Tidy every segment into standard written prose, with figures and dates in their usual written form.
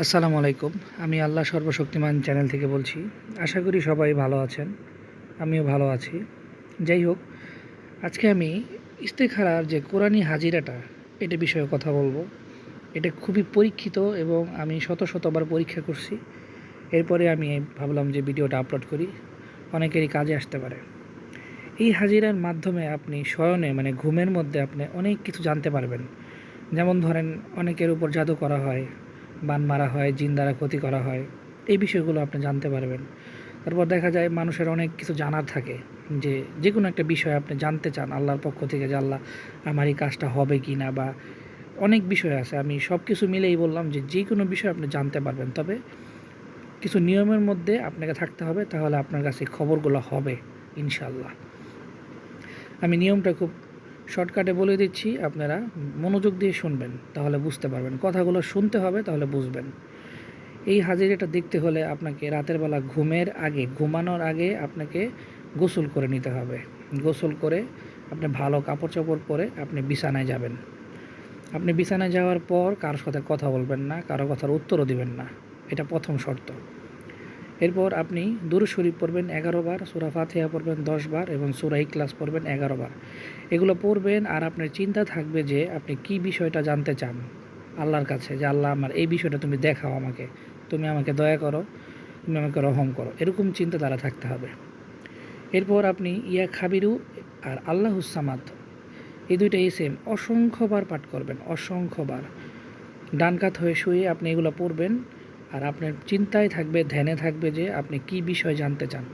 আসসালামু আলাইকুম। আমি আল্লাহ সর্বশক্তিমান চ্যানেল থেকে বলছি। আশা করি সবাই ভালো আছেন, আমিও ভালো আছি। যাই হোক, আজকে আমি ইস্তেখারার যে কোরআনী হাজিরাটা, এটা বিষয়ে কথা বলবো। এটা খুবই পরীক্ষিত এবং আমি শতবার পরীক্ষা করছি। এরপরে আমি ভাবলাম যে ভিডিওটা আপলোড করি, অনেকেরই কাজে আসতে পারে। এই হাজিরার মাধ্যমে আপনি শয়নে ঘুমের মধ্যে আপনি অনেক কিছু জানতে পারবেন। যেমন ধরেন, অনেকের উপর জাদু করা হয়, বান মারা হয়, জিন দ্বারা ক্ষতি করা হয়, এই বিষয়গুলো আপনি জানতে পারবেন। তারপর দেখা যায় মানুষের অনেক কিছু জানার থাকে, যে কোনো একটা বিষয় আপনি জানতে চান আল্লাহর পক্ষ থেকে, যে আল্লাহ আমার এই কাজটা হবে কি না, বা অনেক বিষয় আছে। আমি সব কিছু মিলেই বললাম যে কোনো বিষয় আপনি জানতে পারবেন, তবে কিছু নিয়মের মধ্যে আপনাকে থাকতে হবে, তাহলে আপনার কাছে খবরগুলো হবে ইনশাল্লাহ। আমি নিয়মটা খুব শর্টকাটে বলে দিচ্ছি, আপনারা মনোযোগ দিয়ে শুনবেন, তাহলে বুঝতে পারবেন। কথাগুলো শুনতে হবে, তাহলে বুঝবেন। এই হাজিরাটা দেখতে হলে আপনাকে রাতের বেলা ঘুমানোর আগে আপনাকে গোসল করে নিতে হবে। গোসল করে আপনি ভালো কাপড় চোপড় পরে আপনি বিছানায় যাবেন। আপনি বিছানায় যাওয়ার পর কারোর সাথে কথা বলবেন না, কারো কথার উত্তরও দিবেন না, এটা প্রথম শর্ত। এরপর আপনি দুরূদ শরীফ পড়বেন 11 বার, সূরা ফাতিহা পড়বেন 10 বার এবং সূরা ইখলাস পড়বেন 11 বার। এগুলো পড়বেন, আর আপনার চিন্তা থাকবে যে আপনি কি বিষয়টা জানতে চান আল্লাহর কাছে, যে আল্লাহ আমার এই বিষয়টা তুমি দেখাও আমাকে, তুমি আমাকে দয়া করো, তুমি আমাকে রহম করো, এরকম চিন্তা দ্বারা থাকতে হবে। এরপর আপনি ইয়া খাবিরু আর আল্লাহুস সামাদ, এই দুইটা ইসেম অসংখ্যবার পাঠ করবেন, অসংখ্যবার। ডান কাত হয়ে শুয়ে আপনি এগুলো পড়বেন, আর আপনার চিন্তায় থাকবে, ধ্যানে থাকবে যে আপনি কি বিষয় জানতে চান।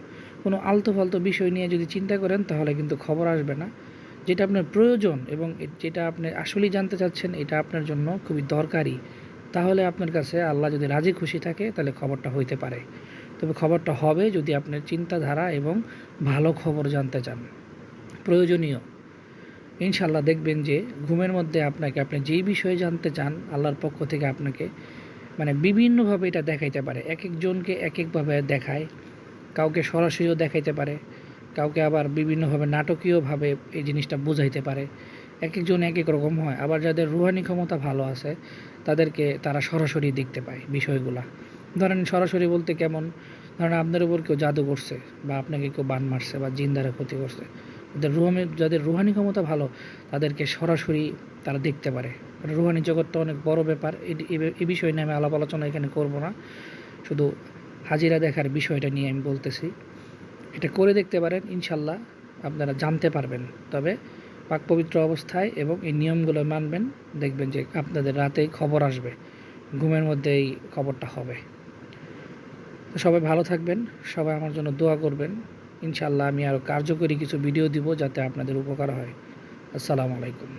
কোনো আলতু ফালতু বিষয় নিয়ে যদি চিন্তা করেন, তাহলে কিন্তু খবর আসবে না। যেটা আপনার প্রয়োজন এবং যেটা আপনি আসলেই জানতে চাচ্ছেন, এটা আপনার জন্য খুবই দরকারি, তাহলে আপনার কাছে আল্লাহ যদি রাজি খুশি থাকে, তাহলে খবরটা হইতে পারে। তবে খবরটা হবে যদি আপনার চিন্তাধারা এবং ভালো খবর জানতে চান, প্রয়োজনীয়। ইনশাল্লাহ দেখবেন যে ঘুমের মধ্যে আপনি যেই বিষয়ে জানতে চান, আল্লাহর পক্ষ থেকে আপনাকে বিভিন্নভাবে এটা দেখাইতে পারে। এক একজনকে এক একভাবে দেখায়, কাউকে সরাসরিও দেখাইতে পারে, কাউকে আবার বিভিন্নভাবে নাটকীয়ভাবে এই জিনিসটা বোঝাইতে পারে। এক একজন এক এক রকম হয়। আবার যাদের রুহানি ক্ষমতা ভালো আছে, তারা সরাসরি দেখতে পায় বিষয়গুলা। ধরেন সরাসরি বলতে কেমন, ধরেন আপনার উপর কেউ জাদু করছে, বা আপনাকে কেউ বান মারছে, বা জিন দ্বারা ক্ষতি করছে, যাদের রুহানি ক্ষমতা ভালো, তাদেরকে সরাসরি তারা দেখতে পারে। রুহানি জগৎটা অনেক বড় ব্যাপার, এই বিষয় নিয়ে আমি আলাপ আলোচনা এখানে করব না, শুধু হাজিরা দেখার বিষয়টা নিয়ে আমি বলতেছি। এটা করে দেখতে পারেন, ইনশাল্লাহ আপনারা জানতে পারবেন। তবে পাক পবিত্র অবস্থায় এবং এই নিয়মগুলো মানবেন, দেখবেন যে আপনাদের রাতেই খবর আসবে, ঘুমের মধ্যে এই খবরটা হবে। তো সবাই ভালো থাকবেন, সবাই আমার জন্য দোয়া করবেন। ইনশাল্লাহ আমি আরও কার্যকরী কিছু ভিডিও দিব, যাতে আপনাদের উপকার হয়। আসসালামু আলাইকুম।